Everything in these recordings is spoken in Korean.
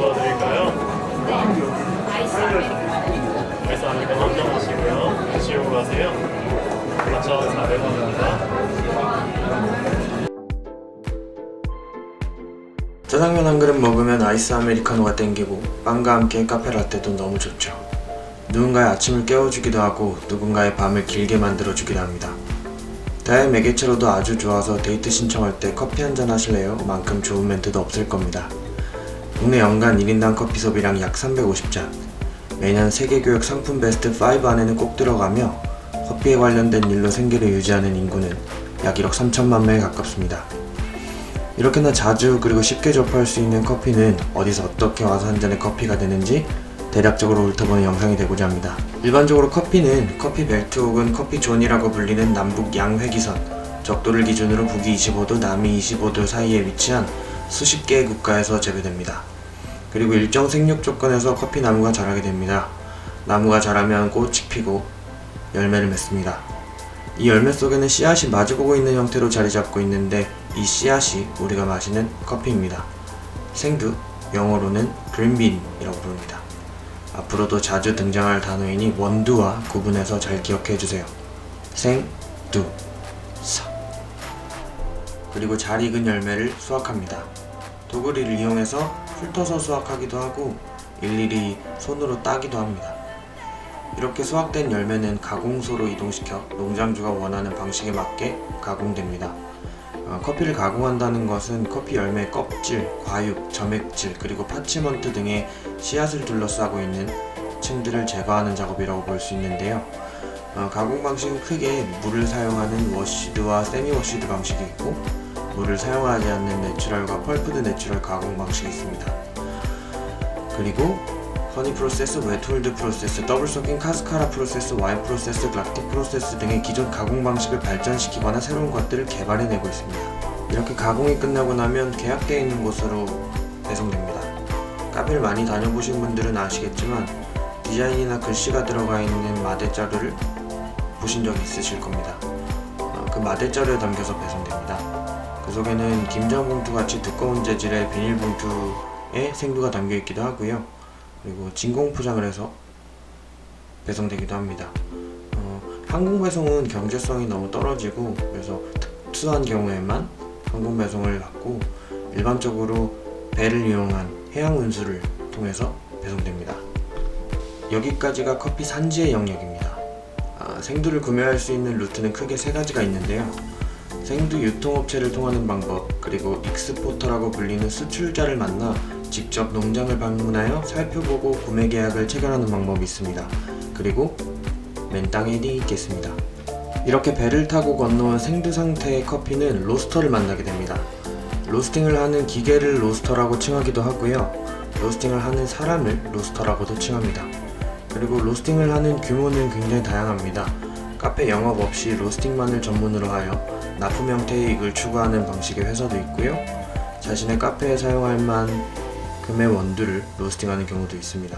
도와드릴까요? 아이스 아메리카노. 그래서 아메리카노 한잔 마시고요. 드시려고 가세요. 4,400원입니다. 짜장면 한 그릇 먹으면 아이스 아메리카노가 땡기고 빵과 함께 카페라떼도 너무 좋죠. 누군가의 아침을 깨워주기도 하고 누군가의 밤을 길게 만들어주기도 합니다. 대화의 매개체로도 아주 좋아서 데이트 신청할 때 커피 한잔 하실래요? 만큼 좋은 멘트도 없을 겁니다. 국내 연간 1인당 커피 소비량 약 350잔, 매년 세계교육 상품 베스트 5 안에는 꼭 들어가며 커피에 관련된 일로 생계를 유지하는 인구는 약 1억 3천만 명에 가깝습니다. 이렇게나 자주 그리고 쉽게 접할 수 있는 커피는 어디서 어떻게 와서 한 잔의 커피가 되는지 대략적으로 훑어보는 영상이 되고자 합니다. 일반적으로 커피는 커피 벨트 혹은 커피 존이라고 불리는 남북 양회기선, 적도를 기준으로 북위 25도, 남위 25도 사이에 위치한 수십 개의 국가에서 재배됩니다. 그리고 일정 생육 조건에서 커피 나무가 자라게 됩니다. 나무가 자라면 꽃이 피고 열매를 맺습니다. 이 열매 속에는 씨앗이 마주보고 있는 형태로 자리 잡고 있는데 이 씨앗이 우리가 마시는 커피입니다. 생두, 영어로는 그린빈이라고 부릅니다. 앞으로도 자주 등장할 단어이니 원두와 구분해서 잘 기억해주세요. 생, 두, 사. 그리고 잘 익은 열매를 수확합니다. 도구리를 이용해서 훑어서 수확하기도 하고 일일이 손으로 따기도 합니다. 이렇게 수확된 열매는 가공소로 이동시켜 농장주가 원하는 방식에 맞게 가공됩니다. 커피를 가공한다는 것은 커피 열매의 껍질, 과육, 점액질, 그리고 파치먼트 등의 씨앗을 둘러싸고 있는 층들을 제거하는 작업이라고 볼 수 있는데요. 가공 방식은 크게 물을 사용하는 워시드와 세미 워시드 방식이 있고 물을 사용하지 않는 내추럴과 펄프드 내추럴 가공 방식이 있습니다. 그리고 허니 프로세스, 웨트홀드 프로세스, 더블 소킹, 카스카라 프로세스, 와인 프로세스, 락틱 프로세스 등의 기존 가공 방식을 발전시키거나 새로운 것들을 개발해내고 있습니다. 이렇게 가공이 끝나고 나면 계약되어 있는 곳으로 배송됩니다. 카페를 많이 다녀보신 분들은 아시겠지만 디자인이나 글씨가 들어가 있는 마대자루를 보신 적이 있으실 겁니다. 그 마대자루에 담겨서 배송됩니다. 그 속에는 김장봉투 같이 두꺼운 재질의 비닐봉투에 생두가 담겨 있기도 하고요. 그리고 진공 포장을 해서 배송되기도 합니다. 항공 배송은 경제성이 너무 떨어지고 그래서 특수한 경우에만 항공 배송을 받고 일반적으로 배를 이용한 해양 운수를 통해서 배송됩니다. 여기까지가 커피 산지의 영역입니다. 생두를 구매할 수 있는 루트는 크게 세 가지가 있는데요. 생두 유통업체를 통하는 방법, 그리고 익스포터라고 불리는 수출자를 만나 직접 농장을 방문하여 살펴보고 구매 계약을 체결하는 방법이 있습니다. 그리고 맨 땅에 있겠습니다. 이렇게 배를 타고 건너온 생두 상태의 커피는 로스터를 만나게 됩니다. 로스팅을 하는 기계를 로스터라고 칭하기도 하고요. 로스팅을 하는 사람을 로스터라고도 칭합니다. 그리고 로스팅을 하는 규모는 굉장히 다양합니다. 카페 영업 없이 로스팅만을 전문으로 하여 납품 형태의 이익을 추구하는 방식의 회사도 있고요. 자신의 카페에 사용할 만큼의 원두를 로스팅하는 경우도 있습니다.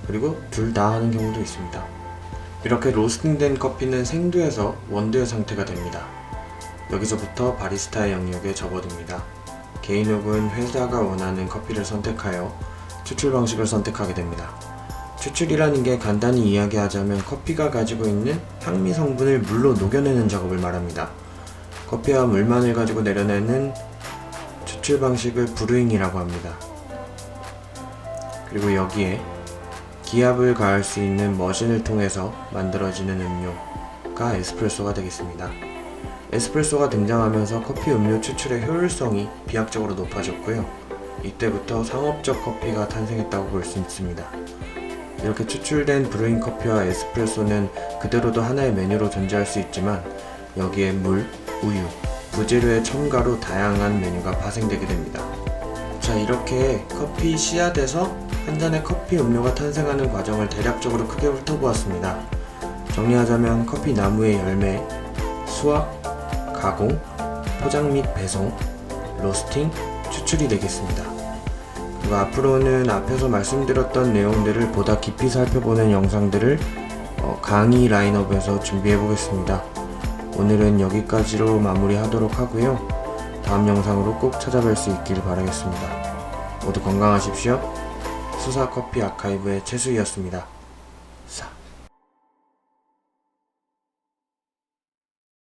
그리고 둘 다 하는 경우도 있습니다. 이렇게 로스팅된 커피는 생두에서 원두의 상태가 됩니다. 여기서부터 바리스타의 영역에 접어듭니다. 개인 혹은 회사가 원하는 커피를 선택하여 추출 방식을 선택하게 됩니다. 추출이라는 게 간단히 이야기하자면 커피가 가지고 있는 향미 성분을 물로 녹여내는 작업을 말합니다. 커피와 물만을 가지고 내려내는 추출 방식을 브루잉이라고 합니다. 그리고 여기에 기압을 가할 수 있는 머신을 통해서 만들어지는 음료가 에스프레소가 되겠습니다. 에스프레소가 등장하면서 커피 음료 추출의 효율성이 비약적으로 높아졌고요. 이때부터 상업적 커피가 탄생했다고 볼 수 있습니다. 이렇게 추출된 브루잉 커피와 에스프레소는 그대로도 하나의 메뉴로 존재할 수 있지만 여기에 물, 우유, 부재료의 첨가로 다양한 메뉴가 파생되게 됩니다. 자, 이렇게 커피 씨앗에서 한 잔의 커피 음료가 탄생하는 과정을 대략적으로 크게 훑어보았습니다. 정리하자면 커피 나무의 열매, 수확, 가공, 포장 및 배송, 로스팅, 추출이 되겠습니다. 그리고 앞으로는 앞에서 말씀드렸던 내용들을 보다 깊이 살펴보는 영상들을 강의 라인업에서 준비해 보겠습니다. 오늘은 여기까지로 마무리하도록 하고요. 다음 영상으로 꼭 찾아뵐 수 있길 바라겠습니다. 모두 건강하십시오. 수사 커피 아카이브의 최수희였습니다.